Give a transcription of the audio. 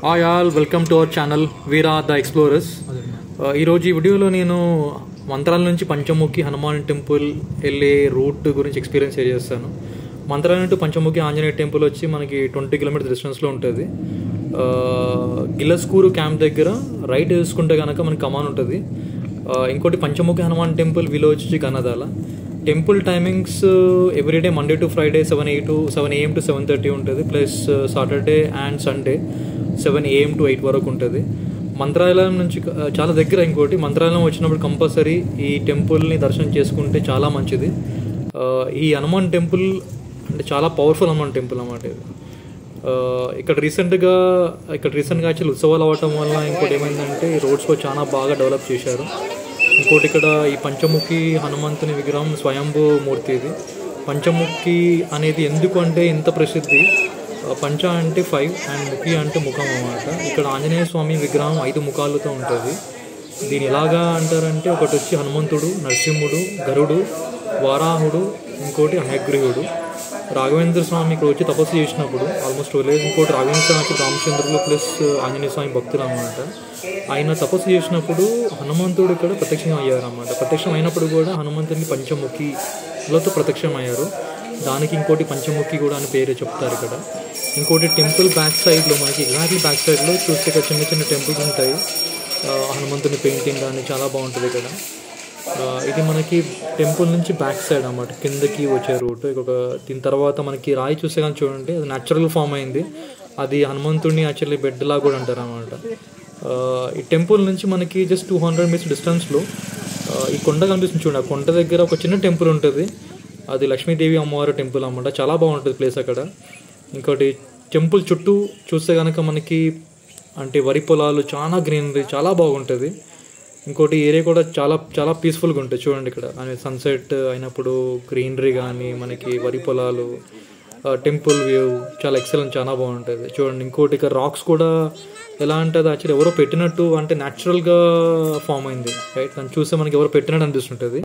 Hi all, welcome to our channel Veera the explorers. ఈరోజు ఈ వీడియోలో నేను మంత్రాల నుంచి పంచముఖి హనుమాన్ టెంపుల్ వెళ్ళే రూట్ గురించి ఎక్స్పీరియన్స్ షేర్ చేస్తాను. మంత్రాల నుండి పంచముఖి ఆంజనేయ టెంపుల్ వచ్చి మనకి 20 కిలోమీటర్ డిస్టెన్స్లో ఉంటుంది. గిల్లస్కూరు క్యాంప్ దగ్గర రైట్ వేసుకుంటే కనుక మనకి కమాన్ ఉంటుంది. ఇంకోటి పంచముఖి హనుమాన్ టెంపుల్ విలేజ్ వచ్చి Gannadala. Temple timings everyday Monday to Friday 7 AM to 7:30 ఉంటుంది. Plus Saturday and Sunday 7 AM to 8 వరకు ఉంటుంది. మంత్రాలయం నుంచి చాలా దగ్గర. ఇంకోటి మంత్రాలయం వచ్చినప్పుడు కంపల్సరీ ఈ టెంపుల్ని దర్శనం చేసుకుంటే చాలా మంచిది. ఈ హనుమాన్ టెంపుల్ అంటే చాలా పవర్ఫుల్ హనుమాన్ టెంపుల్ అన్నమాట ఇది. ఇక్కడ రీసెంట్గా యాక్చువల్ ఉత్సవాలు అవ్వటం వల్ల ఇంకోటి ఏమైందంటే ఈ రోడ్స్లో చాలా బాగా డెవలప్ చేశారు. ఇంకోటి ఇక్కడ ఈ పంచముఖి హనుమంతుని విగ్రహం స్వయంభూ మూర్తి. ఇది పంచముఖి అనేది ఎందుకు అంటే ఇంత ప్రసిద్ధి. పంచ అంటే 5 అండ్ ముఖి అంటే ముఖం అన్నమాట. ఇక్కడ ఆంజనేయ స్వామి విగ్రహం 5 ముఖాలతో ఉంటుంది. దీని ఎలాగా అంటారంటే ఒకటి వచ్చి హనుమంతుడు, నరసింహుడు, గరుడు, వారాహుడు, ఇంకోటి హయగ్రీవుడు. రాఘవేంద్ర స్వామి ఇక్కడ వచ్చి తపస్సు చేసినప్పుడు ఆల్మోస్ట్ విలేజ్. ఇంకోటి రాఘవేంద్ర స్వామి రామచంద్రులు ప్లస్ ఆంజనేయ స్వామి భక్తులు అన్నమాట. ఆయన తపస్సు చేసినప్పుడు హనుమంతుడు ఇక్కడ ప్రత్యక్షం అయ్యారు అన్నమాట. ప్రత్యక్షం అయినప్పుడు కూడా హనుమంతుడిని పంచముఖిలతో ప్రత్యక్షం అయ్యారు. దానికి ఇంకోటి పంచముఖి కూడా అని పేరు చెప్తారు ఇక్కడ. ఇంకోటి టెంపుల్ బ్యాక్ సైడ్లో మనకి ఎగ్జాక్ట్లీ బ్యాక్ సైడ్లో చూస్తే ఇక్కడ చిన్న చిన్న టెంపుల్స్ ఉంటాయి. హనుమంతుని పెయింటింగ్ కానీ చాలా బాగుంటుంది ఇక్కడ. ఇది మనకి టెంపుల్ నుంచి బ్యాక్ సైడ్ అన్నమాట, కిందకి వచ్చే రూట్. దీని తర్వాత మనకి రాయి చూస్తే కానీ చూడండి, అది న్యాచురల్ ఫామ్ అయింది. అది హనుమంతుడిని యాక్చువల్లీ బెడ్లా కూడా అంటారు అన్నమాట. ఈ టెంపుల్ నుంచి మనకి జస్ట్ 200 మీటర్స్ డిస్టెన్స్లో ఈ కొండ కనిపిస్తుంది చూడండి. ఆ కొండ దగ్గర ఒక చిన్న టెంపుల్ ఉంటుంది. అది లక్ష్మీదేవి అమ్మవారి టెంపుల్ అన్నమాట. చాలా బాగుంటుంది ప్లేస్ అక్కడ. ఇంకోటి టెంపుల్ చుట్టూ చూస్తే కనుక మనకి అంటే వరి పొలాలు, చాలా గ్రీనరీ, చాలా బాగుంటుంది. ఇంకోటి ఏరియా కూడా చాలా చాలా పీస్ఫుల్గా ఉంటుంది చూడండి. ఇక్కడ సన్సెట్ అయినప్పుడు గ్రీనరీ కానీ మనకి వరి పొలాలు, టెంపుల్ వ్యూ చాలా ఎక్సలెంట్, చాలా బాగుంటుంది చూడండి. ఇంకోటి ఇక్కడ రాక్స్ కూడా ఎలా అంటే అది యాక్చువల్లీ ఎవరో పెట్టినట్టు, అంటే న్యాచురల్గా ఫామ్ అయింది. రైట్, దాన్ని చూస్తే మనకి ఎవరో పెట్టినట్టు అనిపిస్తుంటుంది.